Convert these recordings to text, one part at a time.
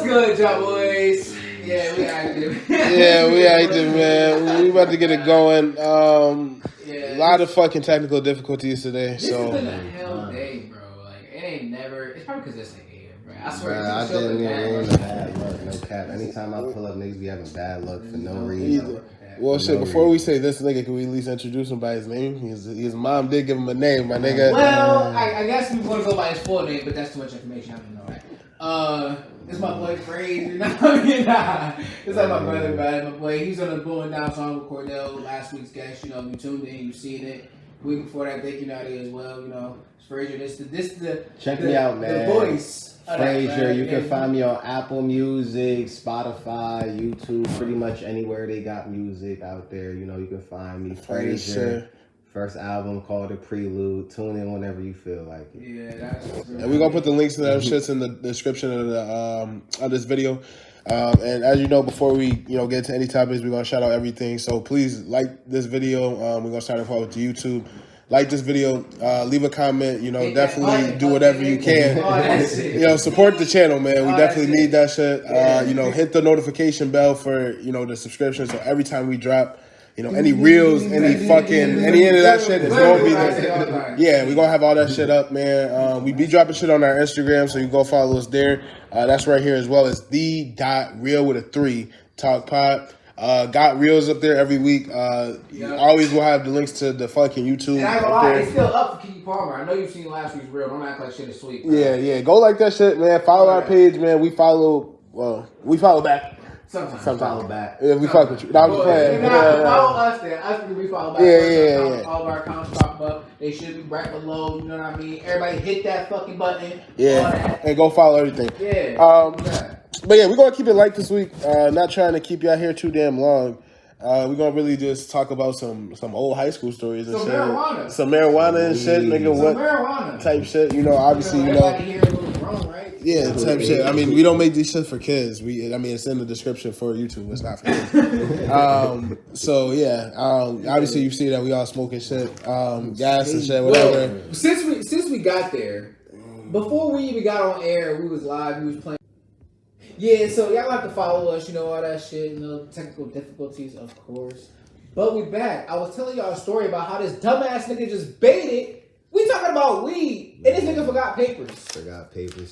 good, y'all boys? Yeah, we active. We active, man. We about to get it going. A lot of fucking technical difficulties today. This has been a hell day, bro. Like, it ain't never. It's probably because this ain't here, bro. I swear. I didn't even bad luck. No cap. Anytime I pull up, niggas be having bad luck for no reason. Well, shit, before we say this nigga, can we at least introduce him by his name? His mom did give him a name, my nigga. Well, I guess we want to go by his full name, but that's too much information. I don't know that. This is my boy Fraze, you know what I mean? It's like my brother, man. My boy, he's on the Blowing Down song with Cordell, last week's guest. You know, you tuned in, you seen it. Week before that, Dick United as well. You know, it's Frazier. This the check me out, man. The voice. Frazier, you can find me on Apple Music, Spotify, YouTube, pretty much anywhere they got music out there. You know, you can find me. Frazier. First album called The Prelude. Tune in whenever you feel like it. Yeah, that's true. And we're gonna put the links to them shits in the description of this video. And as you know, before we get into any topics, we're gonna shout out everything. So please like this video. We're gonna start off with the YouTube. Like this video, leave a comment, definitely do whatever you can. Support the channel, man. We definitely need that shit. Hit the notification bell for, the subscription. So every time we drop, any reels, any of that shit is gonna be there. Yeah, we gonna have all that shit up, man. We be dropping shit on our Instagram, so you go follow us there. That's right here as well as the.real with a 3 talk pod. Got reels up there every week. Always will have the links to the fucking YouTube. And I ain't gonna lie, it's still up for Keke Palmer. I know you've seen last week's reel. Don't act like shit is sweet. Bro. Yeah. Go like that shit, man. Follow our page, man. We follow back. Sometimes. Follow back. Yeah, we fuck with you. No, I'm just playing. Follow us then. Us, we follow back. Yeah. All of our accounts pop up. They should be right below. You know what I mean? Everybody hit that fucking button. Yeah. And go follow everything. Yeah. But yeah, we're going to keep it light this week. Not trying to keep y'all here too damn long. We're going to really just talk about some old high school stories and shit. Marijuana. Some marijuana and shit, nigga. What marijuana type shit? Obviously, everybody here is a little grown, right? Yeah, type shit. I mean, we don't make these shit for kids. It's in the description for YouTube. It's not for kids. So yeah, obviously you see that we all smoking shit, gas and shit, whatever. Well, since we got there, before we even got on air, we was live. We was playing. Yeah, so y'all have to follow us. All that shit. Technical difficulties, of course. But we back. I was telling y'all a story about how this dumbass nigga just baited. We talking about weed, and this nigga forgot papers.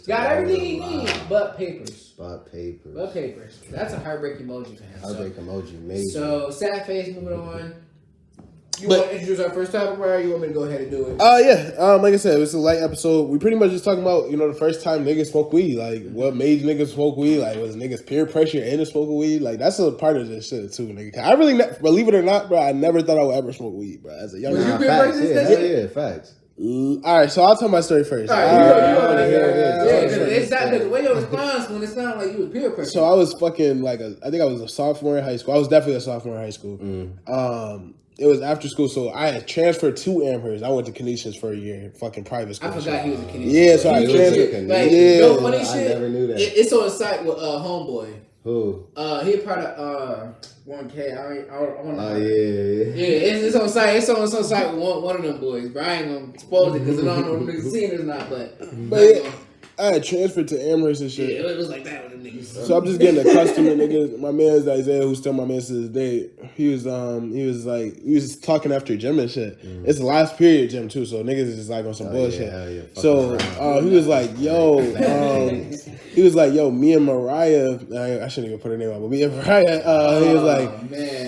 Got everything he needs, but papers. But papers. That's a heartbreak emoji, man. Emoji, major. So, sad face, moving on. You want to introduce our first topic, or you want me to go ahead and do it? Yeah. Like I said, it's a light episode. We pretty much just talking about, the first time niggas smoke weed. Like, what made niggas smoke weed? Like, was niggas peer pressure into smoking weed? Like, that's a part of this shit, too, nigga. I really, believe it or not, bro, I never thought I would ever smoke weed, bro, as a young man. Facts. Yeah, facts. All right, so I'll tell my story first. It's that the way your response when it sounded like you was peer pressure. So I was fucking I think I was a sophomore in high school. I was definitely a sophomore in high school. It was after school, so I had transferred to Amherst. I went to Canisius for a year, fucking private school. I forgot he was a Canisius. Yeah, so I transferred. Funny shit. I never knew that. It's on the site with Homeboy. Who? He a part of 1K. I want to. Yeah. It's on site. It's on some site with one of them boys. But I ain't gonna expose it because I don't know if niggas seen it or not. But I had transferred to Amherst and shit. Yeah, it was like that with them niggas. So I'm just getting accustomed to niggas. My man's Isaiah, who's still my man to this day. He was talking after gym and shit. It's the last period gym too, so niggas is just like on some bullshit. Yeah, so he was like, yo, me and Mariah. I shouldn't even put her name out, but me and Mariah.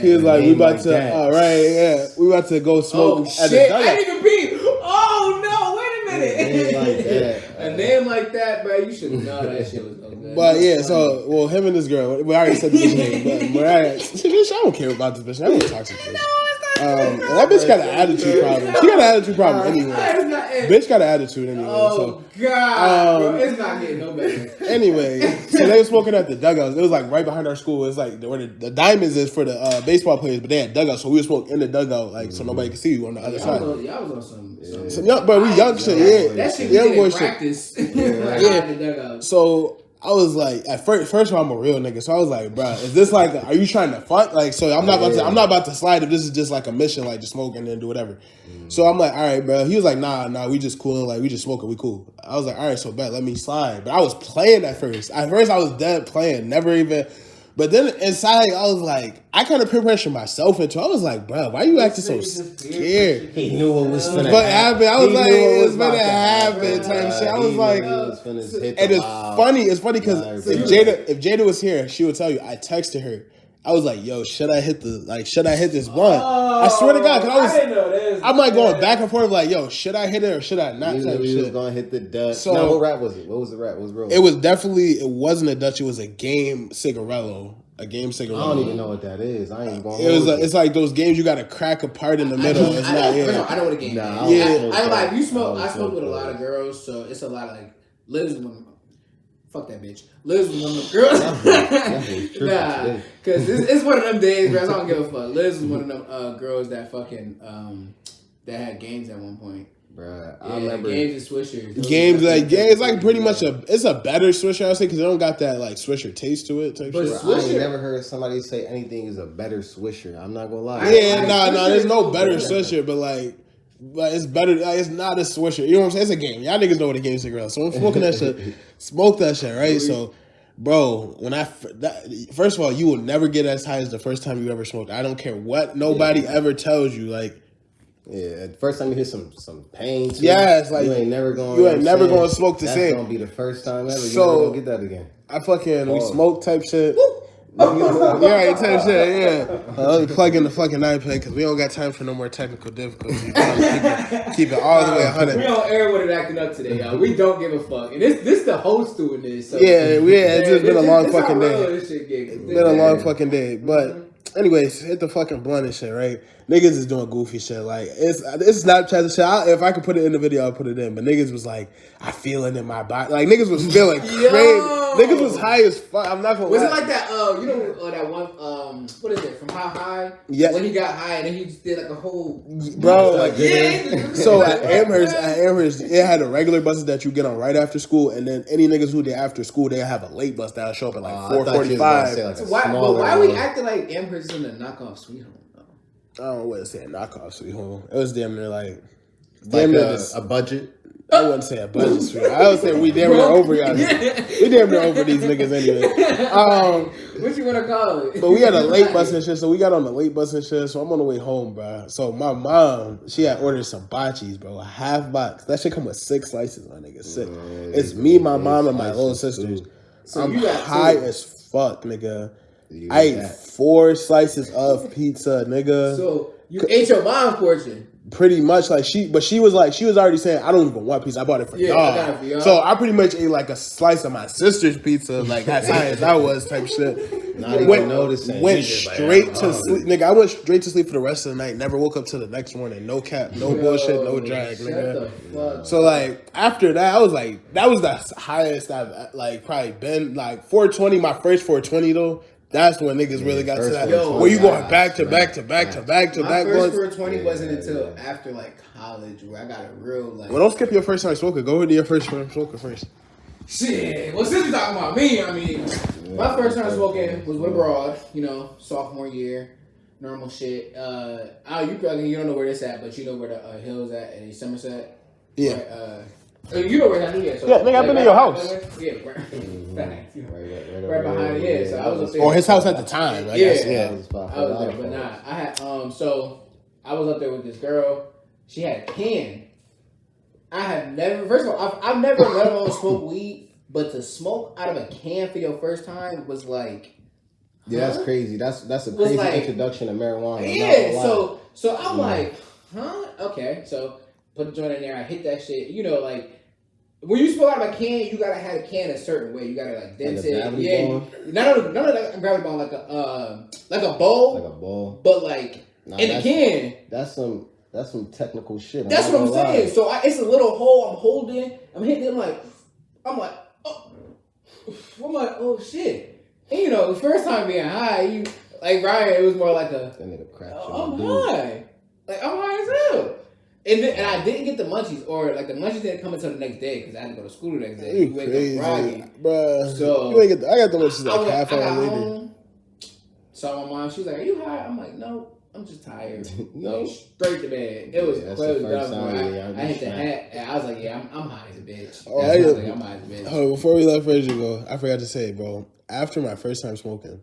He was like, we about to, we about to go smoke at the dugout. I didn't even peep. Oh no, wait a minute. A name like that, bro, you should know that shit was no good. But yeah, so him and this girl, we already said this name, but Mariah, bitch, I don't care about this bitch. I don't talk to this bitch. And that bitch got an attitude problem. She got an attitude problem anyway. Bitch got an attitude anyway. Oh God, bro, it's not getting no better. Anyway, so they were smoking at the dugouts. It was like right behind our school. It's like where the diamonds is for the baseball players, but they had dugouts, so we were smoking in the dugout, so nobody could see you on the other side. I was on some young, but we young shit, yeah. That shit young boy practice. Shit. Yeah. So I was like, at first of all, I'm a real nigga, so I was like, bro, is this like, are you trying to fuck? Like, so I'm not about to slide if this is just like a mission, like just smoke and then do whatever. So I'm like, all right, bro. He was like, nah, we just cool, like we just smoking, we cool. I was like, all right, so bet, let me slide. But I was playing at first. At first I was dead playing, never even. But then inside, I was like, I kind of peer pressure myself into. I was like, bro, why you acting so scared? He knew what was finna happen. I was like, it's gonna happen type shit. I was like, and it's funny because if Jada was here, she would tell you. I texted her. I was like, yo, should I hit this blunt? I swear to God, because I'm like going back and forth, like, yo, should I hit it or should I not? You knew he was gonna hit the Dutch. So, now, what rap was it? What was the rap? What was real? It was definitely, it wasn't a Dutch. It was a game cigarello. A game cigarello. I don't even know what that is. I ain't even going. It's like those games you got to crack apart in the middle. I know what a game is. I like you smoke. I smoke with a lot of girls, so it's a lot of like Liz. Fuck that bitch. Liz was one of them girls. Nah, because it's one of them days, bro. I don't give a fuck. Liz was one of them girls that fucking that had games at one point. Bruh, I remember games and swishers. Games it's like pretty much it's a better swisher, I would say, because they don't got that like swisher taste to it. Type but shit. I ain't never heard somebody say anything is a better swisher. I'm not gonna lie. Yeah, there's no better swisher, but it's better. It's not a swisher. You know what I'm saying? It's a game. Y'all niggas know what a game cigarette. So I'm smoking that shit. Smoke that shit, right? So, bro, first of all, you will never get as high as the first time you ever smoked. I don't care what nobody ever tells you. Like, yeah, the first time you hear some pain, too, it's like you ain't never going to smoke the same. That's gonna be the first time ever. So, you never gonna get that again. I fucking we smoke type shit. Yeah, type shit. Yeah, plug in the fucking iPad because we don't got time for no more technical difficulties. Keep it all the way 100. We on air with it acting up today, y'all. We don't give a fuck, and this the host doing this. So it's just been a long fucking day. It's been a long fucking day, but. Anyways, hit the fucking blunt and shit, right? Niggas is doing goofy shit. Like, it's Snapchat shit. If I could put it in the video, I'll put it in. But niggas was like, I feel it in my body. Like, niggas was feeling crazy. Niggas was high as fuck. I'm not gonna lie. Was it like that, you know, that one, what is it, from How High? Yeah. When he got high and then he just did like a whole... Bro, like, so at Amherst, it had a regular buses that you get on right after school. And then any niggas who did after school, they have a late bus that'll show up at like 4:45. So why are we acting like Amherst is in a knockoff Sweet Home, though? I don't want to say a knockoff Sweet Home. It was damn near like a budget. I wouldn't say a budget Sweet Home. I would say we damn near over y'all. We damn near over these niggas anyway. What you want to call it? But we had a late bus and shit, so we got on the late bus and shit. So I'm on the way home, bro. So my mom, she had ordered some bachis, bro, a half box. That shit come with 6 slices, my nigga. 6. It's me, my mom, and my little sisters. So I'm high as fuck, nigga. I ate 4 slices of pizza, nigga. So you ate your mom's portion. Pretty much, like she was already saying, I don't even want pizza. I bought it for y'all. I got it for y'all. So I pretty much ate like a slice of my sister's pizza, like as high as I was, type shit. Not even noticing. Went straight to sleep, nigga. I went straight to sleep for the rest of the night. Never woke up till the next morning. No cap, no bullshit, no drag, nigga. So like after that, I was like, that was the highest I've like probably been. Like 420, my first 420 though. That's when niggas really got to that. Where you going back to back to back to back to back. My first 420 wasn't until after like college where I got a real like. Well, don't skip your first time smoking. Go into your first time smoking first. Shit. Well, since you're talking about me, I mean, my first time smoking was with Broad. You know, sophomore year, normal shit. You don't know where this at, but you know where the Hills at in Somerset. Yeah. Right, you know where that is. So, yeah, nigga, I've been in your house. Yeah, right behind it. Yeah, so I was up there. Or his house at the time. I guess. Yeah. I was there, but nah. I had so I was up there with this girl. She had a can. I have never. First of all, I've never let alone smoke weed, but to smoke out of a can for your first time was like. Yeah, that's crazy. That's a crazy introduction to marijuana. Yeah. So I'm like, huh? Okay. So put the joint in there. I hit that shit. You know, like. When you smoke out of a can, you gotta have a can a certain way. You gotta like dent it. Yeah, none of a gravity bone, like a bowl. Like a bowl, but like in a can. That's some technical shit. That's what I'm saying. So it's a little hole. I'm holding. I'm hitting it. I'm like, oh shit. And you know, the first time being high, you like Ryan. It was more like a. That nigga crap. I'm high. Like I'm high as hell. And I didn't get the munchies, or like the munchies didn't come until the next day because I had to go to school the next day. You crazy, bro. So you ain't get. I got the munchies like half I hour got later. home, saw my mom. She was like, "Are you high?" I'm like, "No, I'm just tired." No. Straight to bed. It was That's close the first down. time I hit the hat, and I was like, "Yeah, I'm high as a bitch." Oh, I was like, I'm high as a bitch. Oh, before we let Frazier go, I forgot to say, bro. After my first time smoking,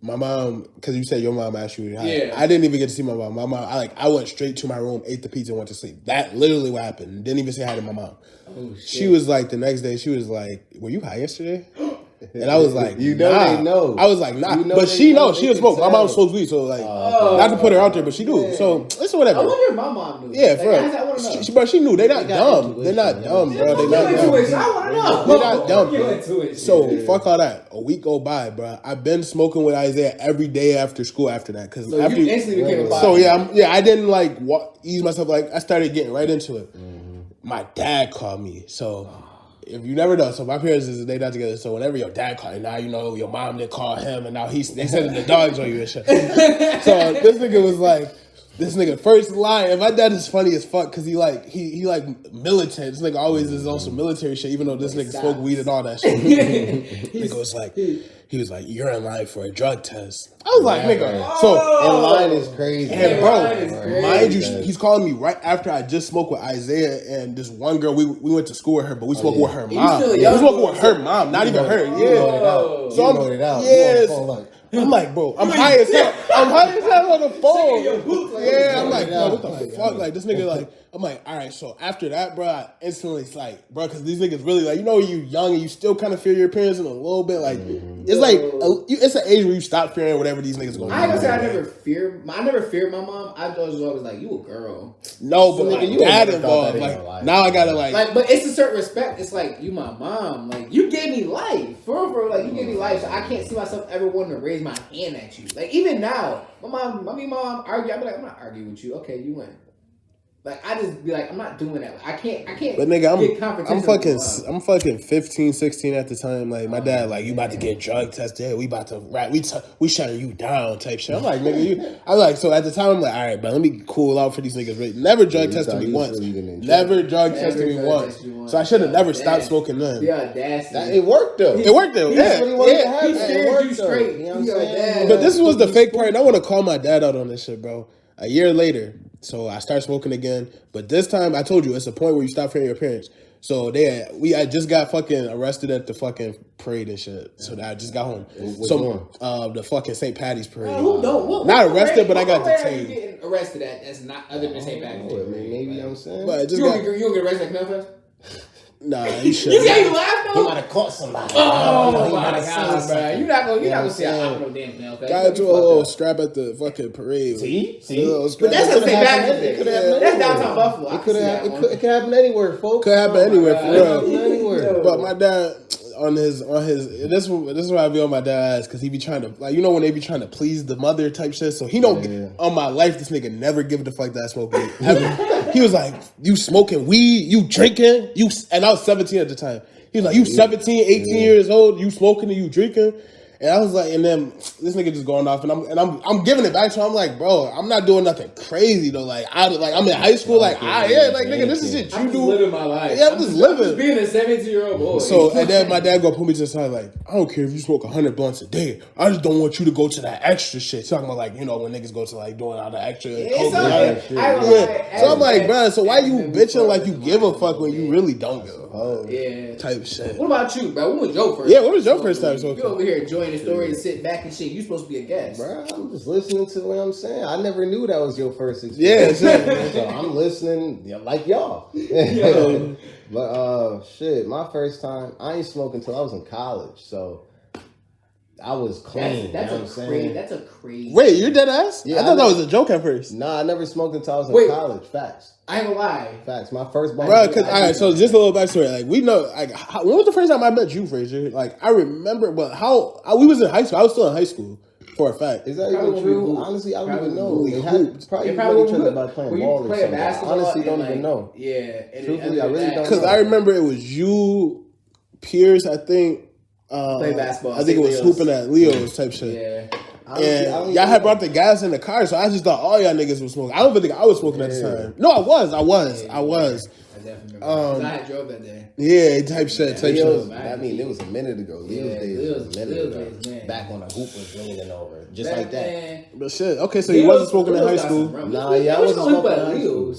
my mom, because you said your mom asked you, Yeah. I didn't even get to see my mom. My mom, I went straight to my room, ate the pizza, and went to sleep. That literally what happened. Didn't even say hi to my mom. Oh, shit. She was like, the next day, she was like, "Were you high yesterday?" And I was like, You know nah. they know. I was like, nah. You know but they she know. knows. She They was can smoke. My mom tell. smokes weed, so like, Oh, not to put her out there, but she do. yeah. So it's whatever. I wonder if my mom knew. Yeah, like, for I want to know. But she knew. They not got dumb. intuition, They're not dumb, bro. They Give not dumb. intuition. I want to know. They're not dumb, Give bro. intuition. So fuck all that. A week go by, bro. I've been smoking with Isaiah every day after school after that. Cause So after you instantly became a body. so I didn't like ease myself. Like I started getting right into it. My dad called me. So if you never know, so my parents they not together. So whenever your dad called, now you know your mom didn't call him, and now they sending the dogs on you and shit. So this nigga was like. This nigga first line, and my dad is funny as fuck because he like militant. This nigga always is on some military shit, even though this nigga smoke weed and all that shit. Nigga was like, he was like, "You're in line for a drug test." I was like, nigga, so In line is crazy. and line is bro, crazy. mind you, he's calling me right after I just smoked with Isaiah and this one girl. We went to school with her, but we smoked with her You mom. still We young, smoked bro. with her mom, not even her. Yeah. So I'm wrote it out. Yes. You on the phone, like, I'm like, bro, I'm high as hell. I'm high as hell on the phone. your boots, like, Yeah, I'm like, bro, what the like, fuck? Like, this nigga, like, I'm like, all right, so after that, bro, I instantly, it's like, bro, because these niggas really, like, you know, you young and you still kind of fear your parents in a little bit. Like, it's like, it's an age where you stop fearing whatever these niggas going I ain't gonna say I do. never feared my mom. I was always like, you a girl. No, but So, like, nigga, you dad ain't never thought involved. that in Like, your life. now I gotta, Like, but it's a certain respect. It's like, you my mom. Like, you gave me life. For real, like, you gave me life. So I can't see myself ever wanting to raise my hand at you. Like, even now, mom argue. I'd be like, I'm not arguing with you. Okay, you win. Like, I just be like, I'm not doing that. I can't. But nigga, get confrontational with my mom. I'm fucking 15, 16 at the time. Like my dad, like you about to get drug tested. We about to we shutting you down type shit. I'm like, nigga, I'm like, so at the time I'm like, all right, but let me cool out for these niggas. Right? Never drug tested me once. Never drug tested me once. So I should have never stopped smoking then. The audacity. it worked though. It worked though. Yeah, really wanted to yeah. happen. He scared It worked, you though. straight. You know what You I'm got saying? that. But this was the fake part, and I want to call my dad out on this shit, bro. A year later, so I started smoking again. But this time, I told you, it's a point where you stop fearing your parents. So I just got fucking arrested at the fucking parade and shit. So I just got home. The fucking St. Patty's parade. Who don't? What Not arrested, but I got what parade are you detained. getting arrested at? That's not other than St. Patrick's. Maybe I'm saying. But I just You got don't get arrested at Melfest? nah. You should. You can't laugh He though. might have caught somebody. Oh He my might have god, seen bro! You're not gonna see what I'm I don't know damn Melfest. Got into a little scrap at the fucking parade. See? A little But scrap. that's It a could've St. happened- Patrick's it could've Day. happened That's anywhere. downtown Buffalo. I It can could see have. that one. It could happen anywhere, folks. Could happen anywhere for It could happen real. anywhere. But my dad on his this is why I be on my dad's ass because he be trying to like when they be trying to please the mother type shit. So he don't on my life. This nigga never give the fuck that I smoke weed ever. He was like, "You smoking weed? You drinking? And I was 17 at the time. He was like, "You 17, 18 years old? You smoking and you drinking?" And I was like, and then this nigga just going off, and I'm giving it back to him. I'm like, bro, I'm not doing nothing crazy though. Like I'm in high school. Like nigga, this is shit I'm you just do. living my life. Yeah, I'm just living. Being a 17-year-old boy. So and then my dad go put me to the side like, I don't care if you smoke 100 blunts a day. I just don't want you to go to that extra shit. Talking about like when niggas go to like doing all the extra. So I'm like, bro, so why you bitching like you give a fuck when you really don't give a fuck? Yeah. Type shit. What about you, bro? What was your first? Yeah, what was your first time smoking? You over here enjoying the story and sitting back and shit. You supposed to be a guest. Bro, I'm just listening to what I'm saying. I never knew that was your first experience. Yeah, So I'm listening like y'all. But shit, my first time, I ain't smoking until I was in college. So I was clean. That's you know what I'm saying? That's a crazy. Wait, you're dead ass? Yeah, I thought I that know. was a joke at first. Nah, I never smoked until I was in Wait. college. Facts. I ain't gonna lie. Facts. My first bong. Bro, cause all right, so just a little backstory. Like we know, like when was the first time I met you, Frazier? Like I remember, but we was in high school. I was still in high school for a fact. Is that Probably even when we true? hooped. Honestly, I don't Probably even know. when we They hooped. had probably It met probably each other when by we playing play ball or something. I basketball. honestly don't and, even know. Yeah. And Truthfully, I really don't Because know. I remember it was you, Pierce. I think. Play basketball. I think it was Leo's. hooping at Leo's type shit. Yeah. And y'all had brought the gas in the car, so I just thought all y'all niggas was smoking. I don't even think I was smoking at the time. No, I was. I definitely remember. 'Cause I had drove that day. Yeah, type shit. I mean, it was a minute ago. Leo's days was a minute ago. Man. Back on the hoop was leaning over. Just like that. Man. But shit. Okay, so you wasn't smoking in high school. Nah, yeah, I wasn't smoking in high school.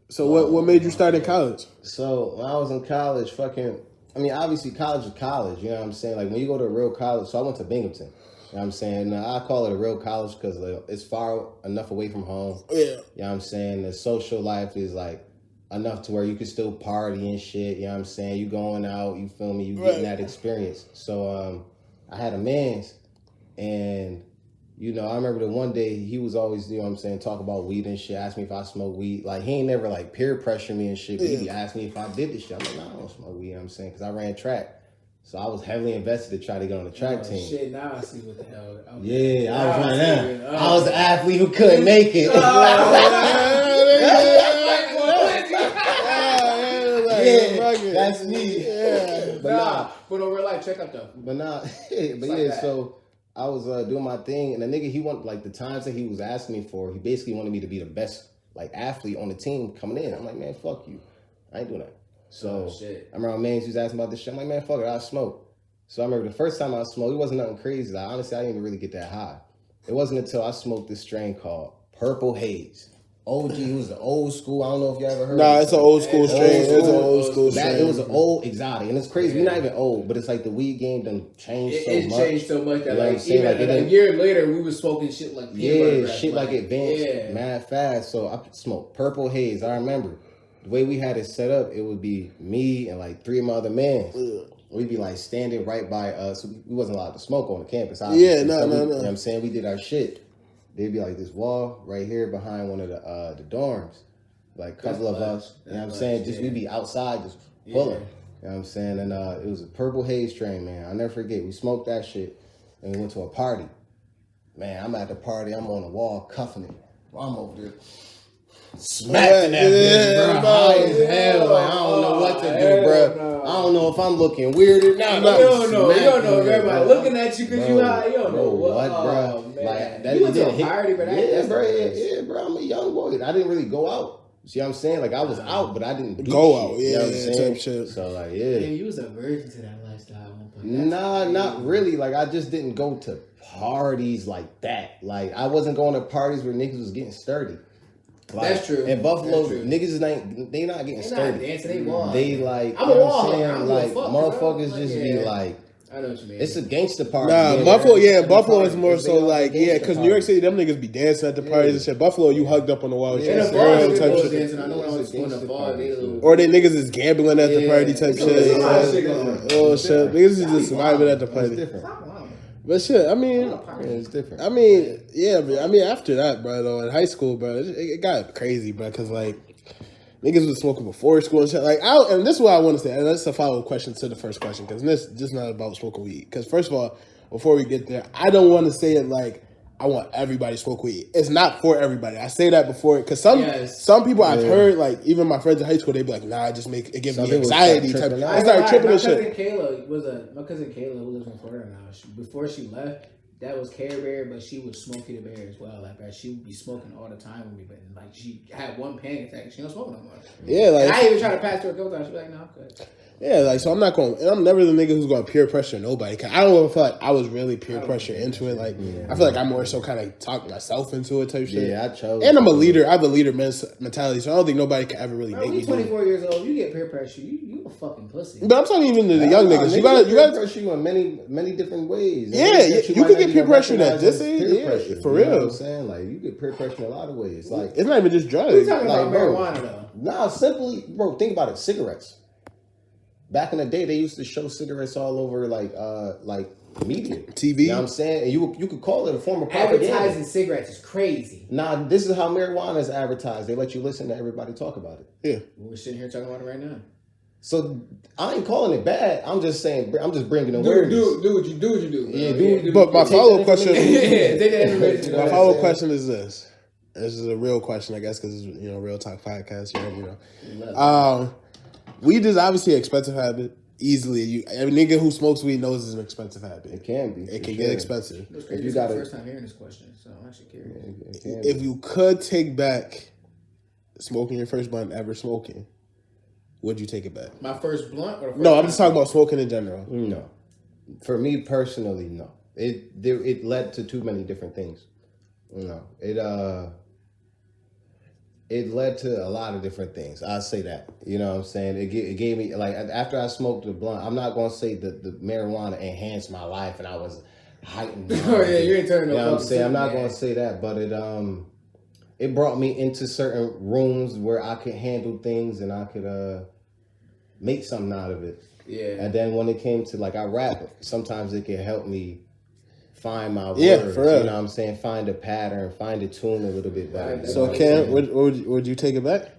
So what made you start in college? So when I was in college, obviously college is college, you know what I'm saying? Like when you go to a real college, so I went to Binghamton. You know what I'm saying? Now, I call it a real college because it's far enough away from home. Yeah. You know what I'm saying? The social life is like enough to where you can still party and shit, you know what I'm saying? You going out, you feel me, you getting that experience. So I had a man's, and you know, I remember the one day he was always, you know what I'm saying, talk about weed and shit, ask me if I smoke weed. Like, he ain't never, like, peer pressure me and shit, but he asked me if I did this shit. I'm like, nah, I don't smoke weed, you know what I'm saying, because I ran track. So I was heavily invested to try to get on the track team. Shit, now I see what the hell. Yeah, I was running out. I was the athlete who couldn't make it. Yeah, that's me. Yeah. But on real life, check up though. So I was doing my thing, and the nigga, he wanted, like, the times that he was asking me for, he basically wanted me to be the best, like, athlete on the team coming in. I'm like, man, fuck you. I ain't doing that. So I remember my man, he was asking about this shit. I'm like, man, fuck it, I'll smoke. So I remember the first time I smoked, it wasn't nothing crazy. Like, honestly, I didn't even really get that high. It wasn't until I smoked this strain called Purple Haze. OG, it was the old school. I don't know if you ever heard of it. Nah, it's an old school strain. It's an old school strain. It was an old exotic. And it's crazy. We're not even old, but it's like the weed game done changed so much. It changed so much that, you know like, even like a year later, we was smoking shit like shit like advanced mad fast. So I smoked Purple Haze. I remember the way we had it set up, it would be me and like 3 of my other men. We'd be like standing right by us. We wasn't allowed to smoke on the campus. No. You know what I'm saying? We did our shit. They'd be like this wall right here behind one of the dorms. Like a couple of us. You know what I'm saying? Just we'd be outside just pulling. You know what I'm saying? And it was a Purple Haze strain, man. I'll never forget. We smoked that shit and we went to a party. Man, I'm at the party. I'm on the wall cuffing it. I'm over there smacking that bitch, bro. High as hell. Like, I don't know what to do, bro. I don't know if I'm looking weird or not. You don't know. You don't know. Everybody looking at you because you high. You don't know what, bro. Like, that, you went to a party, but yeah, bro. I'm a young boy. I didn't really go out. See what I'm saying? Like, I was out, but I didn't go out. You know what I'm saying? Shit. So, like, you was a virgin to that lifestyle. Nah, not really. Like, I just didn't go to parties like that. Like, I wasn't going to parties where niggas was getting sturdy. Like, that's true. In Buffalo, niggas they not getting sturdy. They like, I'm a wall. Like, motherfuckers just be like, I know what you mean. It's a gangster party. Nah, Buffalo is more so like, because New York City, them niggas be dancing at the parties and shit. Buffalo, you hugged up on the wall with your girl type shit. I know when I was going to bar, or they niggas is gambling at the party type shit. Oh shit, niggas is just vibing at the party. But shit, I mean, it's different. I mean, yeah, but I mean, after that, bro, though, in high school, bro, it got crazy, bro, because like niggas was smoking before school and shit. Like, and this is what I want to say, and that's a follow-up question to the first question, because this is just not about smoking weed. Because first of all, before we get there, I don't want to say it like I want everybody to smoke weed. It's not for everybody. I say that before, because some people I've heard, like even my friends in high school, they be like, nah, it gives me anxiety. It's like tripping and shit. My cousin Kayla, who lives in Florida now, before she left, that was Care Bear, but she was Smokey the Bear as well. Like, she would be smoking all the time with me, but like she had one panic attack. She don't smoke no more. Yeah, like and I even tried to pass her a couple times. She'd be like, no, I'm good. Yeah, like, so I'm not going, and I'm never the nigga who's going to peer pressure nobody. Cause I don't feel like I was really peer pressure into it. Like, I feel like I more so kind of talked myself into it type shit. Yeah, I chose. And I'm a leader. I have a leader mentality, so I don't think nobody can ever really make me. You're 24 years old. You get peer pressure. You a fucking pussy. But I'm talking even to the young niggas. You got pressure you in many different ways. Yeah, you can get peer pressure at this age. Yeah, for real. You know what I'm saying? Like, you get peer pressure in a lot of ways. Like, it's not even just drugs. We're talking about marijuana though. Nah, simply, bro. Think about it. Cigarettes. Back in the day, they used to show cigarettes all over, like media, TV. You know what I'm saying? And you could call it a form of propaganda. Advertising cigarettes is crazy. Nah, this is how marijuana is advertised. They let you listen to everybody talk about it. Yeah, we're sitting here talking about it right now. So I ain't calling it bad. I'm just saying. I'm just bringing awareness. Do what you do. Yeah, do. But my follow-up question. My follow-up question is this. This is a real question, I guess, because it's Real Talk podcast. You know. Weed is obviously an expensive habit. easily. Every nigga who smokes weed knows it's an expensive habit. It can be. It can get expensive. If you got the first time hearing this question, so I'm actually curious. If you could take back smoking your first blunt ever smoking, would you take it back? My first blunt? Or the first No, I'm just talking about smoking in general. No. For me personally, no. It led to too many different things. No. It led to a lot of different things. I'll say that. You know what I'm saying? It gave me, like, after I smoked the blunt, I'm not going to say that the marijuana enhanced my life and I was heightened. Oh, yeah, you ain't turning no. You know what I'm saying? I'm not going to say that, but it brought me into certain rooms where I could handle things and I could make something out of it. Yeah. And then when it came to, like, I rap, sometimes it can help me find my words. Yeah, for real. You know what I'm saying? Find a pattern, find a tune a little bit better. So, Cam, would you take it back?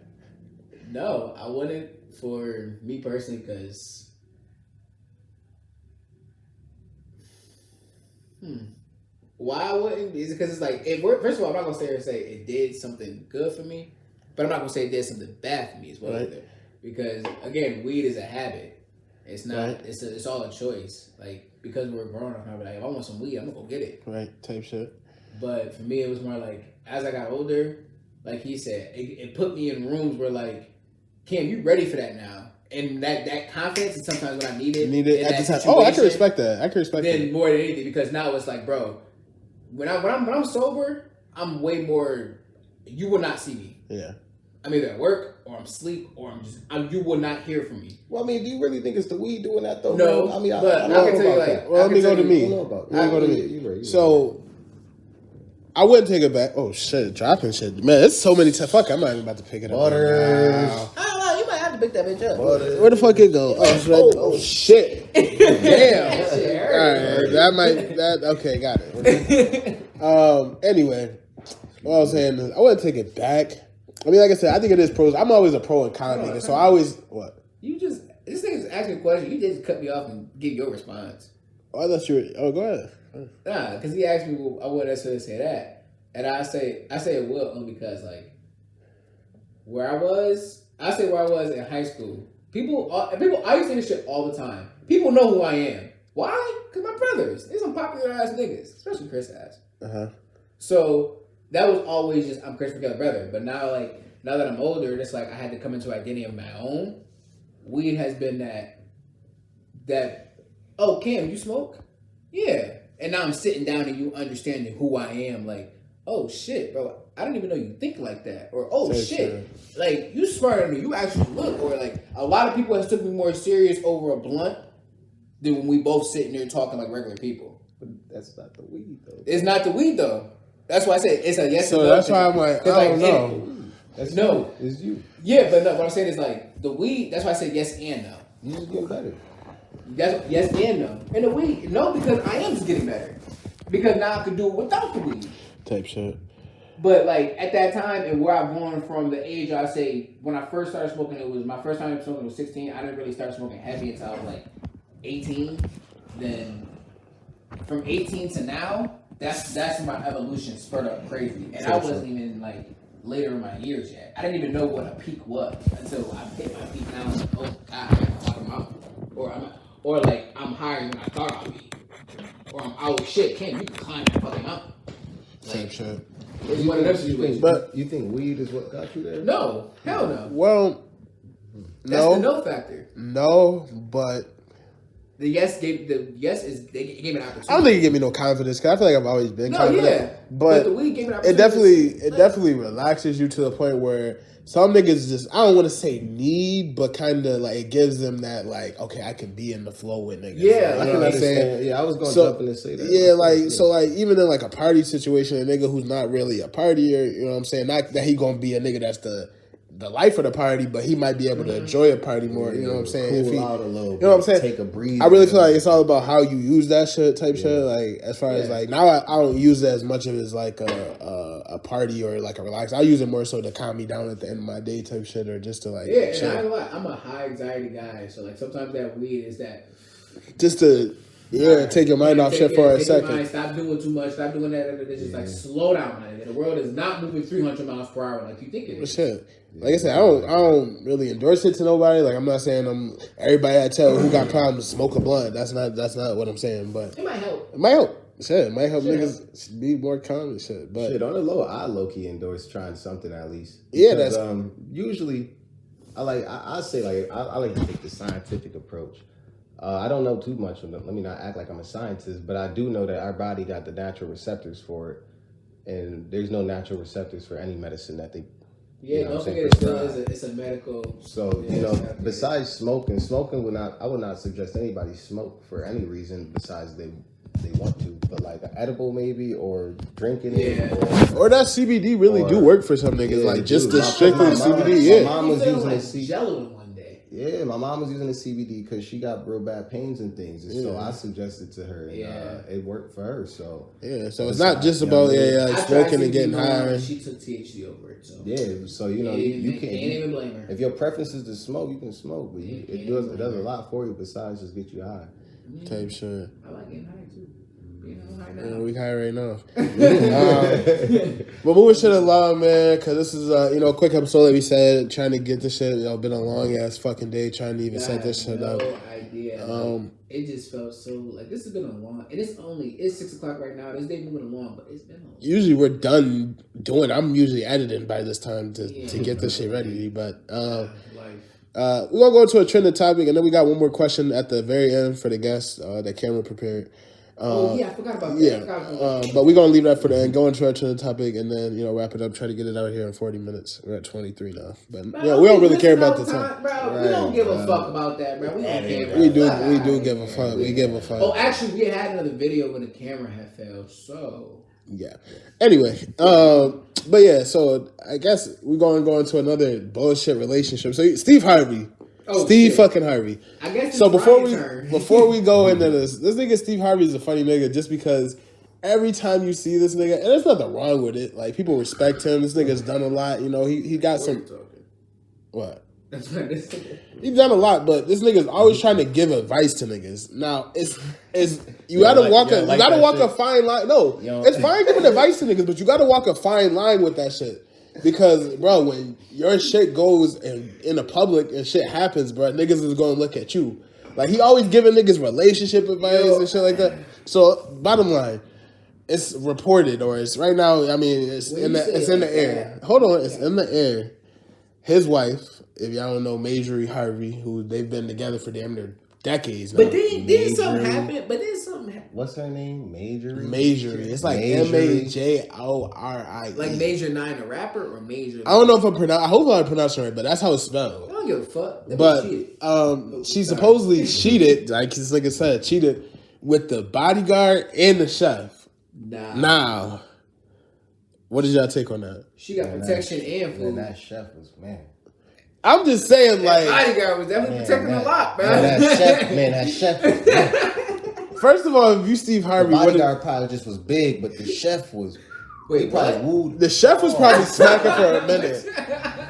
No, I wouldn't for me personally because... Why I wouldn't is because it's like first of all, I'm not gonna sit here and say it did something good for me, but I'm not gonna say it did something bad for me as well either. Because again, weed is a habit. It's not. Right. It's all a choice. Like because we're grown up, I'm like, if I want some weed, I'm gonna go get it. Right, type shit. But for me, it was more like as I got older, like he said, it put me in rooms where like, Cam, you ready for that now? And that confidence is sometimes what I needed. At the time. Oh, I can respect that. Then more than anything, because now it's like, bro. When I'm sober, I'm way more. You will not see me. Yeah. I'm either at work or I'm asleep or you will not hear from me. Well, I mean, do you really think it's the weed doing that though? No, I mean, but I can tell you like. Well, let me go to me. So, I wouldn't take it back. Oh shit, dropping shit, man. There's so many. Fuck, I'm not even about to pick it up. Butters. I don't know. You might have to pick that bitch up. Where the fuck it go? Oh shit. Damn. Alright, okay, got it. Anyway, what I was saying is, I wouldn't take it back. I mean, like I said, I think it is pros. I'm always a pro and con nigga, so I always what? This nigga's asking a question. You just cut me off and give your response. Oh, I thought you were. Oh, go ahead. Nah, because he asked me, I wouldn't necessarily say that, and I say it will only because like where I was in high school. People, I used to say this shit all the time. People know who I am. Why? Because my brothers. They're some popular ass niggas, especially Chris ass. So that was always just I'm Chris Miguel's brother. But now that I'm older, it's like I had to come into an identity of my own. Weed has been that. Oh, Cam, you smoke? Yeah. And now I'm sitting down and you understanding who I am. Like, oh shit, bro. I didn't even know you think like that. Or, oh shit. Like, you smarter than me. You actually look. Or, like, a lot of people have took me more serious over a blunt than when we both sitting there talking like regular people. But that's not the weed, though. It's not the weed, though. That's why I said it's a yes and no. So that's why I'm like, I don't know. That's no. It's you. Yeah, but no, what I'm saying is, like, the weed, that's why I said yes and no. You just getting better. That's yes and no. And the weed, no, because I am just getting better. Because now I can do it without the weed. Type shit. But like at that time and where I've gone from the age I say when I first started smoking, it was my first time smoking was 16. I didn't really start smoking heavy until I was like 18. Then from 18 to now, that's when my evolution spurred up crazy. And I wasn't even like later in my years yet. I didn't even know what a peak was until I hit my peak. Now I'm like, oh god, I'm talking about, or like I'm higher than I thought I'd be, or I'm oh shit, Cam, you can climb that fucking mountain. Same shit. It's one of those situations. But you think weed is what got you there? No, hell no. Well, that's the no factor. No, but they gave me an opportunity. I don't think it gave me no confidence because I feel like I've always been confident. Yeah, but the weed gave me an opportunity. It definitely relaxes you to the point where some niggas just, I don't want to say need, but kind of like it gives them that like, okay, I can be in the flow with niggas. Yeah, I can understand. Yeah, I was going to jump in and say that. Yeah, like, so like even in like a party situation, a nigga who's not really a partier, you know what I'm saying? Not that he going to be a nigga that's the life of the party, but he might be able to enjoy a party more. You know what I'm saying? Cool out a little bit, you know what I'm saying? Take a breathe. I really feel like it's all about how you use that shit type shit. Like as far as like now, I don't use it as much of as like a party or like a relax. I use it more so to calm me down at the end of my day type shit, or just to like and I ain't gonna lie, I'm a high anxiety guy, so like sometimes that weed is that just to Yeah, take your mind off shit for a Take second. your mind, stop doing too much. Stop doing that. It's just like slow down, man. The world is not moving 300 miles per hour like you think it is. Shit. Like I said, I don't really endorse it to nobody. Like I'm not saying everybody I tell who got problems smoke a blunt. That's not what I'm saying. But it might help. It might help. Shit, it might help niggas be more calm and shit. But shit, on the low, I low key endorse trying something at least. Yeah, because, that's usually I say like I like to take the scientific approach. I don't know too much. Let me not act like I'm a scientist, but I do know that our body got the natural receptors for it, and there's no natural receptors for any medicine that they. Yeah, you know don't forget it's a medical. So besides smoking I would not suggest anybody smoke for any reason besides they want to, but like an edible maybe or drinking it or that CBD really do work for some niggas, like just the strictly CBD. Yeah, my mom was using a gelatin one day. Yeah, my mom was using a CBD because she got real bad pains and things, and so I suggested to her, and it worked for her. So so it's not just about smoking and getting high. She took THC over it. So so you know you can't even blame her. If your preference is to smoke, you can smoke, but it does a lot for you besides just get you high. Type shit. I like getting high too. We high right now. But moving shit along, man, because this is a quick episode like we said, trying to get this shit. Been a long ass fucking day trying to even set this shit up. No idea. It just felt so like this has been a long, and it's 6:00 right now. This day moving along, but it's been a long. Usually we're done doing. I'm usually editing by this time to get this shit ready, but we're gonna go to a trending topic, and then we got one more question at the very end for the guests that Cameron prepared. I forgot about that. But we're gonna leave that for the end. Go into our trending topic, and then wrap it up. Try to get it out here in 40 minutes. We're at 23 now, but we don't really care about the time. Bro, we don't give a fuck about that, bro. We don't care. We do give a fuck. We give a fuck. Oh, actually, we had another video when the camera had failed. So yeah. Anyway, but yeah. So I guess we're gonna go into another bullshit relationship. So Steve Harvey. Steve fucking Harvey. I guess so. Before we go into this nigga Steve Harvey is a funny nigga just because every time you see this nigga, and there's nothing wrong with it. Like people respect him. This nigga's done a lot. He got some. What? He's done a lot, but this nigga's always trying to give advice to niggas. Now you gotta walk a fine line. No, it's fine giving advice to niggas, but you gotta walk a fine line with that shit. Because, bro, when your shit goes in the public and shit happens, bro, niggas is gonna look at you. Like, he always giving niggas relationship advice and shit like that. So, bottom line, it's reported, or it's right now, I mean, it's in the air. Hold on, it's in the air. His wife, if y'all don't know, Majorie Harvey, who they've been together for damn near decades now. But then something happened. What's her name? Majorie. It's like Majori. Like Major 9, a rapper, or Major? I don't know if I hope I'm pronouncing it right, but that's how it's spelled. I don't give a fuck. But she supposedly cheated, like this nigga said, cheated with the bodyguard and the chef. Now, what did y'all take on that? She got protection and food. That chef was, man. I'm just saying, like, bodyguard was definitely protecting a lot, bro. That chef was First of all, if you Steve Harvey, the bodyguard probably just was big, but the chef was. Wait, probably wooed. The chef was probably smacking for a minute.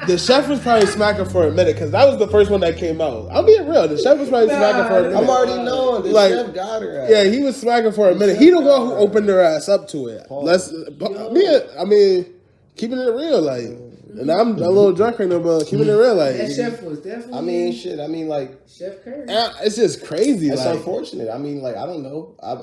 The chef was probably smacking for a minute because that was the first one that came out. I'm being real. The chef was probably smacking for a minute. I'm already knowing the chef got her ass. Yeah, he was smacking for a minute. He the one who opened her ass up to it. Keeping it real, like. And I'm a little drunk right now, but keeping it real, like. That chef was definitely. Chef Curry. It's just crazy. It's unfortunate. I mean, like, I don't know. I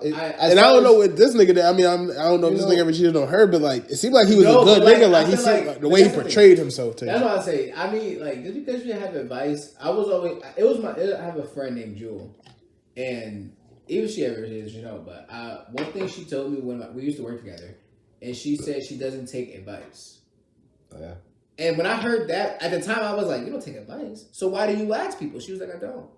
don't know what this nigga did. I mean, I don't know if this nigga ever cheated on her, but like, it seemed like he was a good nigga. Like, he seemed like the way he portrayed himself to. That's what I say. I mean, like, just because you have advice, I have a friend named Jewel, and even she ever is, but one thing she told me when we used to work together, and she said she doesn't take advice. Oh, yeah. And when I heard that, at the time I was like, you don't take advice. So why do you ask people? She was like, I don't.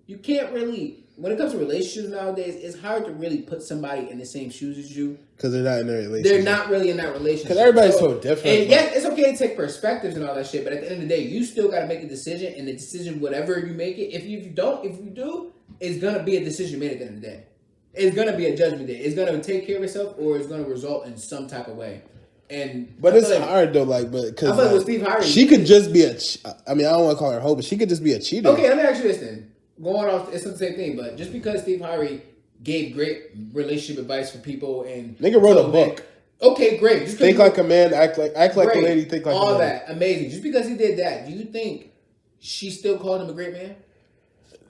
You can't really, when it comes to relationships nowadays, it's hard to really put somebody in the same shoes as you. Because they're not in their relationship. They're not really in that relationship. Because everybody's so different. And yes, it's okay to take perspectives and all that shit, but at the end of the day, you still got to make a decision, and the decision, whatever you make it, if you do, it's going to be a decision made at the end of the day. It's going to be a judgment day. It's going to take care of itself, or it's going to result in some type of way. But it's hard though, like, because with Steve Harvey, she could just be I mean, I don't want to call her a hoe, but she could just be a cheater. Okay, let me ask you this then. Going off, it's the same thing, but just because Steve Harvey gave great relationship advice for people and Nigga wrote a told men- book. Okay, great. Just 'cause Think he- like a man, act like a great. lady, think like all a man. that amazing. Just because he did that, do you think she still called him a great man?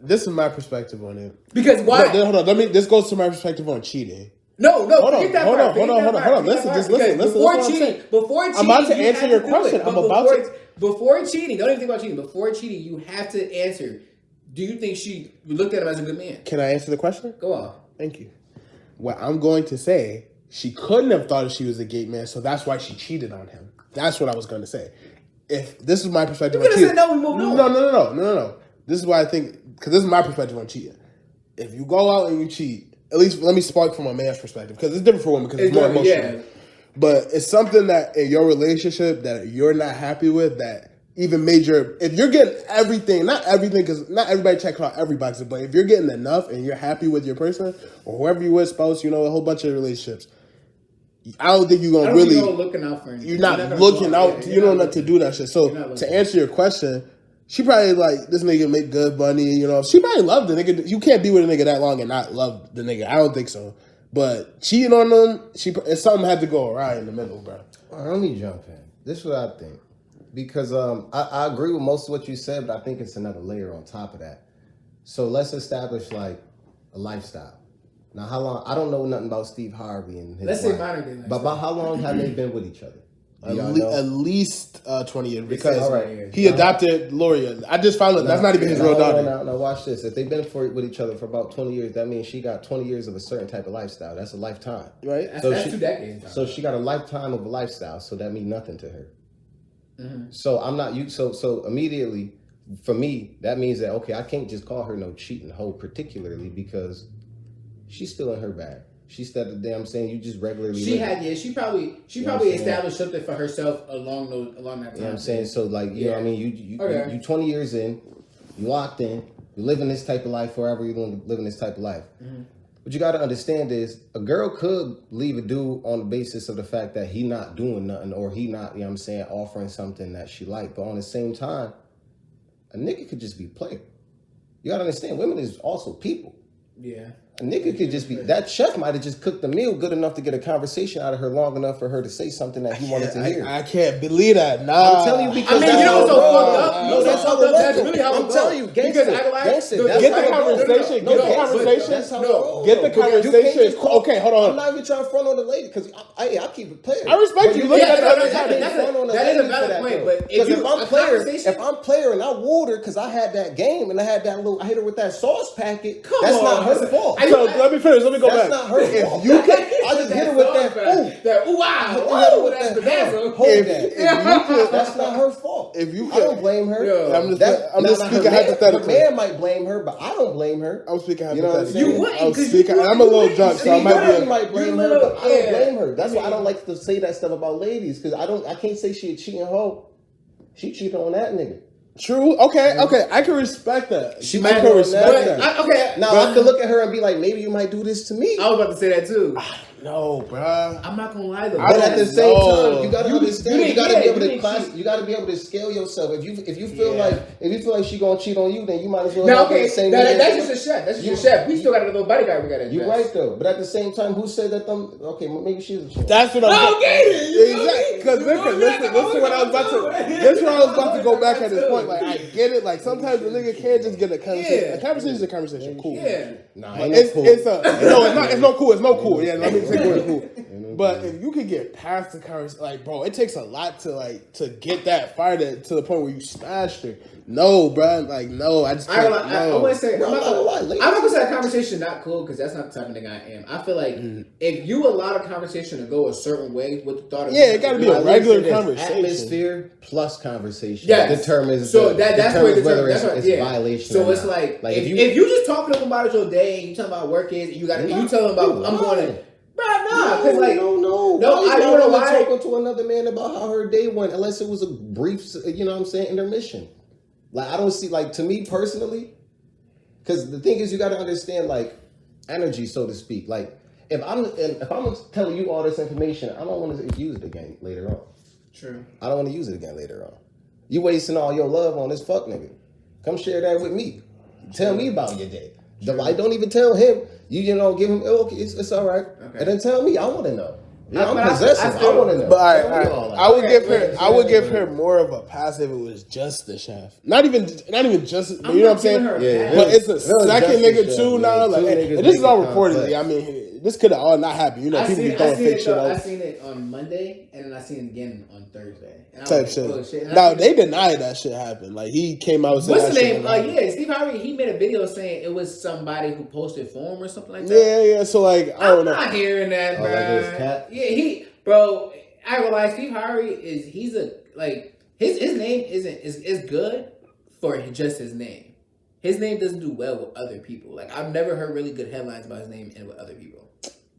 This is my perspective on it. Because why? No, hold on. This goes to my perspective on cheating. No, Hold forget on, that hold part. on, hold on, hold on, hold on. Listen, just listen, Because listen. That's what I'm saying. Before cheating, I'm about to you answer have your do question. it. I'm But about to. Before cheating, don't even think about cheating. Before cheating, you have to answer. Do you think you looked at him as a good man? Can I answer the question? Go on. Thank you. What I'm going to say, she couldn't have thought she was a gay man, so that's why she cheated on him. That's what I was going to say. If this is my perspective You on could have cheating. said no, we moved on. No. This is why I think, because this is my perspective on cheating. If you go out and you cheat, at least let me spark from a man's perspective, because it's different for women, because it's more emotional. Yeah. But it's something that in your relationship that you're not happy with, that even if you're getting everything, not everything, because not everybody checks out every box, but if you're getting enough and you're happy with your person or whoever you with, spouse, a whole bunch of relationships, I don't think you're gonna really. You're looking out for anything. You're not looking out. You don't have to do that shit. So to answer your question, she probably like this nigga make good money. She probably loved the nigga. You can't be with a nigga that long and not love the nigga. I don't think so. But cheating on them, something had to go awry in the middle, bro. Let me jump in. This is what I think. Because I agree with most of what you said, but I think it's another layer on top of that. So let's establish like a lifestyle. Now, how long? I don't know nothing about Steve Harvey and his Let's wife, say modern day lifestyle. but about how long have they been with each other? At least 20 years, because all right. he adopted Gloria. I just found out that's not even his real daughter. Now, watch this. If they've been with each other for about 20 years, that means she got 20 years of a certain type of lifestyle. That's a lifetime. Right? That's 2 decades. So she got a lifetime of a lifestyle, so that means nothing to her. Mm-hmm. So I'm not you. So immediately, for me, that means that, okay, I can't just call her no cheating hoe, particularly because she's still in her bag. She's that damn saying you just regularly. She probably established something for herself along that time. You know what I'm saying? So like, you know what I mean? You 20 years in, you locked in, you living this type of life forever, you're going to living this type of life. Mm-hmm. What you got to understand is a girl could leave a dude on the basis of the fact that he not doing nothing or he not, you know what I'm saying, offering something that she like. But on the same time, a nigga could just be a player. You got to understand, women is also people. Yeah. A nigga could just be, that chef might have just cooked the meal good enough to get a conversation out of her long enough for her to say something that he wanted to hear. I can't believe that. Nah. I'm telling you because that's how so it fucked goes. up. No, that's how it goes. That's really how it I'm goes. telling you, gangster. Because I like- Gangster. Get the conversation. Get the conversation. That's how it No. goes. Get the You can't conversation. just call- Okay, hold on. I'm not even trying to front on the lady because I keep it player. I respect you. Look at that is a valid point. But if I'm player and I wooed her because I had that game and I had that little, I hit her with that sauce packet. That's not her fault. So let me finish. Let me go back. That's not her fault. I just hit her with that ooh. That ooh wow. Ooh, That's the dazzle. Hold that. That's not her fault. If you I don't blame her. Yo. I'm just speaking hypothetically. Her man might blame her, but I don't blame her. I'm speaking You know what I'm hypothetically. saying? You wouldn't, I'm 'cause speaking. you I'm a little wouldn't. drunk, so I might You be. might blame her, little- but I don't yeah. blame her. That's why I don't like to say that stuff about ladies because I can't say she a cheating hoe. She cheated on that nigga. True. Okay. I can respect that. She I might can know respect that. that. Okay. Now I could look at her and be like, maybe you might do this to me. I was about to say that too. No, bruh. I'm not gonna lie though. But at the same No. time, you gotta You understand. You didn't gotta get be it. able You to didn't class. cheat. You gotta be able to scale yourself. If you feel Yeah. like she gonna cheat on you, then you might as well. Now, have okay, the same. that's just a chef. That's just a chef. We still got a little bodyguard we got to address. You're right though, but at the same time, who said that them? Okay, maybe she's a cheat. That's what I'm. Okay. Exactly. Because listen, what I was about to. This where I was about to go back at this point. Like I get it. Like sometimes a nigga can't just get a conversation. Yeah. A conversation is a conversation. Cool. Yeah. Nah, But ain't it's cool. it's no cool. It's no cool. Yeah, let me take the word cool. But if you could get past the conversation, like bro, it takes a lot to get that fire to the point where you smashed her. No, bro, like no, I just can't. I want to say I'm not ladies. gonna say that conversation not cool because that's not the type of nigga I am. I feel like if you allow the conversation to go a certain way with the thought of Yeah, it gotta be a regular conversation. Atmosphere plus conversation that's determines where whether that's it's yeah. violation. So or it's not. like if you just talking to them about your day and you talking about work is and you tell them about I'm going to. Nah, because like no, I don't know why. Talking to another man about how her day went, unless it was a brief, you know what I'm saying, intermission. Like I don't see, like to me personally, because the thing is, you got to understand like energy, so to speak. Like if I'm telling you all this information, I don't want to use it again later on. True. I don't want to use it again later on. You wasting all your love on this fuck nigga. Come share that with me. Tell me about your day. Like, don't even tell him. You know, give him. Okay, it's all right. Okay. And then tell me. I want to know. Yeah, I'm But I possessive. I still- want to know. But all Tell me right. all that. I would give Okay, her. I would give her more of a pass if it was just the chef. Not even just. I'm You know what I'm not saying? giving her a Yeah, pass. But it's a It was second just the nigga chef, too yeah. now. Two Like, niggas and this is all make it reportedly. complex. I mean, this could have all not happened. You know, people be throwing fake shit I out. seen it on Monday, and then I seen it again on Thursday. And I Type was shit. like, oh, shit. And I Now seen they it- denied that shit happened. Like he came out and said What's that the shit name? didn't happen. Yeah, Steve Harvey. He made a video saying it was somebody who posted for him or something like that. Yeah. So like, I don't I'm know. not hearing that, Oh, bro. like it was Cat? Yeah, bro. I realize Steve Harvey he's a like his name is good for just his name. His name doesn't do well with other people. Like I've never heard really good headlines about his name and with other people.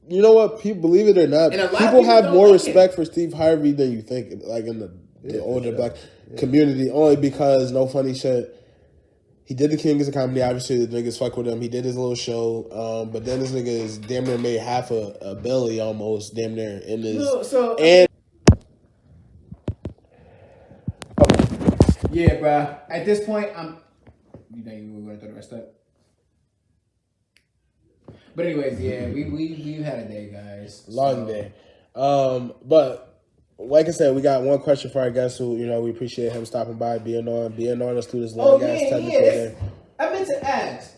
You know what? People, believe it or not, And a lot of people people have don't more like respect for Steve Harvey than you think. Like in the older black community, only because no funny shit. He did the Kings of Comedy. Obviously, the niggas fuck with him. He did his little show, but then this nigga is damn near made half a belly almost, damn near in his and. Yeah, bro. At this point, You think we were going to throw the rest up? But anyways, yeah, we had a day, guys. Long day. But like I said, we got one question for our guest who, we appreciate him stopping by, being on us through this long ass technical day. I meant to ask,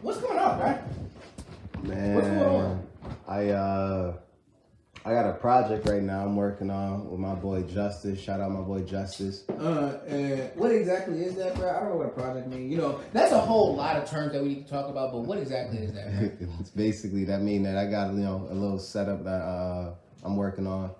what's going on, bro? Man, What's going on? I got a project right now I'm working on with my boy Justice. Shout out my boy Justice. And what exactly is that, bro? I don't know what a project means. That's a whole lot of terms that we need to talk about, but what exactly is that, bro? It's basically that mean that I got a little setup that I'm working on.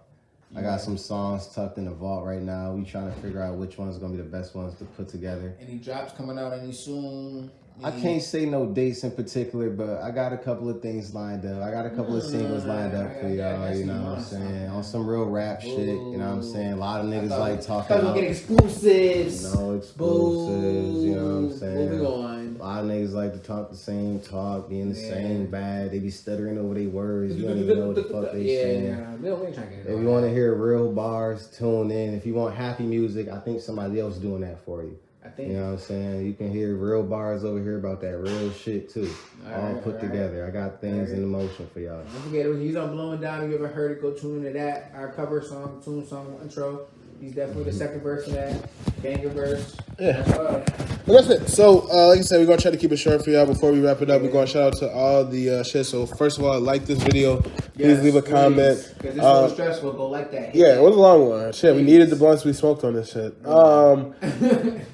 I got some songs tucked in the vault right now. We trying to figure out which one's gonna be the best ones to put together. Any drops coming out any soon? I can't say no dates in particular, but I got a couple of things lined up. I got a couple of singles lined up for y'all, you know what I'm saying? On some real rap shit, you know what I'm saying? A lot of niggas like talking about about get exclusives. no exclusives, you know what I'm saying? Moving on. A lot of niggas like to talk the same talk, be in the same bag. They be stuttering over their words. You don't even know what the fuck they saying. Yeah, we ain't trying to get it. If you want to hear real bars, tune in. If you want happy music, I think somebody else doing that for you. I think. You know what I'm saying? You can hear real bars over here about that real shit too. All put together. I got things in motion for y'all. Don't forget, he's on Blowing Down. If you ever heard it, go tune into that. Our cover song, tune song intro. He's definitely the second verse of that. Banger verse. Yeah. Well, that's it. So, like I said, we're going to try to keep it short for y'all. Before we wrap it up, we're going to shout out to all the shit. So, first of all, like this video. Please leave a comment. Because it's so stressful. Go like that. Yeah, it was a long one. Shit, we needed the blunts we smoked on this shit.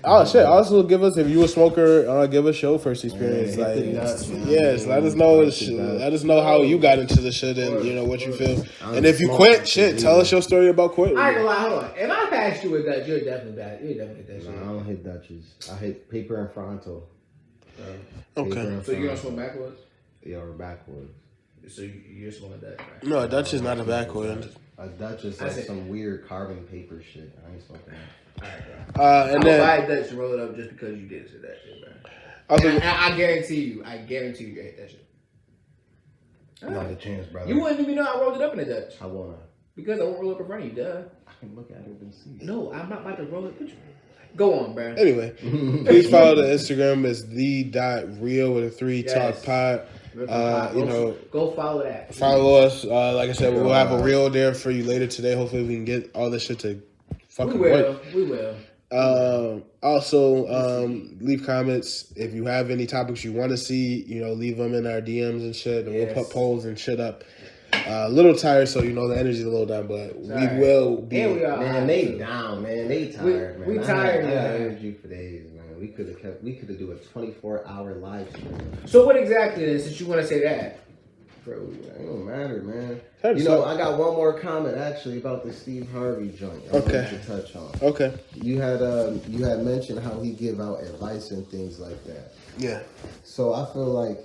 Oh, shit. Also, give us, if you a smoker, give us your first experience. Yeah, Like, hit the nuts, man. yes, let us know. Let us know how you got into the shit and, what you feel. And if you quit, shit, tell us your story about quitting. I ain't gonna lie, hold on. If I passed you with that, you're definitely bad. You definitely hit that shit. Nah, I don't hit Dutches. I hit paper and fronto. Okay. So you don't smoke backwards? Yeah, or backwards. So you're smoking that, right? No, Dutch is not a backward. A Dutch is like some weird carbon paper shit. I ain't smoking that. Alright, bro. And I'm then gonna buy a Dutch and roll it up just because you did say that shit, bro. also, And I guarantee you hit that shit. Not a chance, brother. You wouldn't even know I rolled it up in a Dutch. I wanna. Because I won't roll up in front of you, duh. I can look at it and see. No, I'm not about to roll it. Go on, bro. anyway, please follow the Instagram. It's the.real with a 3 talk pod. Go follow that. Follow us. Like I said, we'll have a reel there for you later today. Hopefully, we can get all this shit to fucking work. We will. Also, leave comments if you have any topics you want to see. Leave them in our DMs and shit, and we'll put polls and shit up. A little tired, so the energy's a little down, but we will be. And we are. Man, they down, man. They tired, man. We tired, I had man. energy for days, man. We could have do a 24-hour live stream. So what exactly is since you want to say that? Bro, it don't matter, man. So- I got one more comment actually about the Steve Harvey joint. I wanted to touch on. Okay. You had mentioned how he give out advice and things like that. Yeah. So I feel like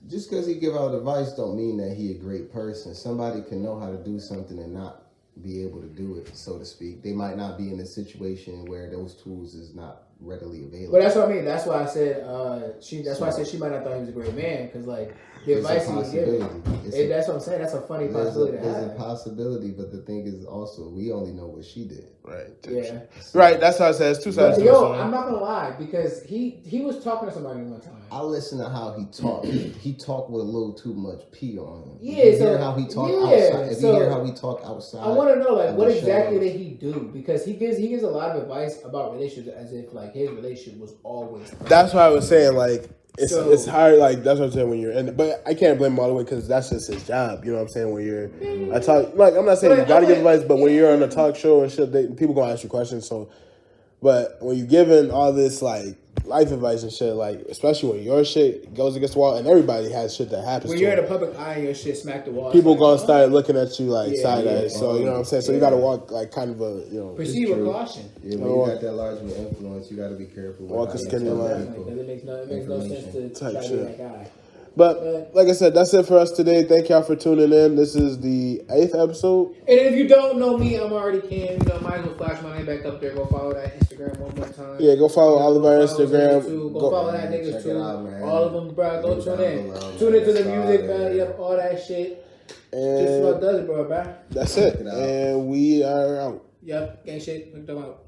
just because he give out advice don't mean that he a great person. Somebody can know how to do something and not be able to do it, so to speak. They might not be in a situation where those tools is not readily available. But that's what I mean. That's why I said why I said she might not thought he was a great man because like the advice he was giving. That's what I'm saying. That's a funny possibility. There's a possibility, but the thing is also we only know what she did. Right. Yeah. Right. That's how it says. Two sides. Yo, I'm not gonna lie because he was talking to somebody one time. I listen to how he talked. He talked with a little too much pee on him. Yeah, you hear how he talk outside. If you hear how he talk outside, I want to know like what exactly did he do because he gives a lot of advice about relationships as if like his relationship was always. That's why I was saying like it's hard. Like that's what I'm saying when you're in it, but I can't blame him all the way because that's just his job. You know what I'm saying? When you're I talk like I'm not saying you gotta give advice, but when you're on a talk show and shit, people gonna ask you questions. So, but when you're giving all this like life advice and shit, like especially when your shit goes against the wall and everybody has shit that happens. When you're in a public eye and your shit smack the wall, people gonna start looking at you like side eye. So you know what I'm saying. So you gotta walk like kind of a proceed with caution. Yeah, when you got that large of an influence, you gotta be careful. Walk a skinny line. It makes no sense to try to be that guy. But like I said, that's it for us today. Thank y'all for tuning in. This is the 8th episode. And if you don't know me, I'm already Ken. Might as well flash my name back up there. Go follow that Instagram one more time. Yeah, go follow all of our Instagram. Go follow that niggas too. All of them, bro. Go tune in. Tune into the music, man. Yep, all that shit. And just what does it, bro. That's it. And we are out. Yep, gang shit. Hooked them out.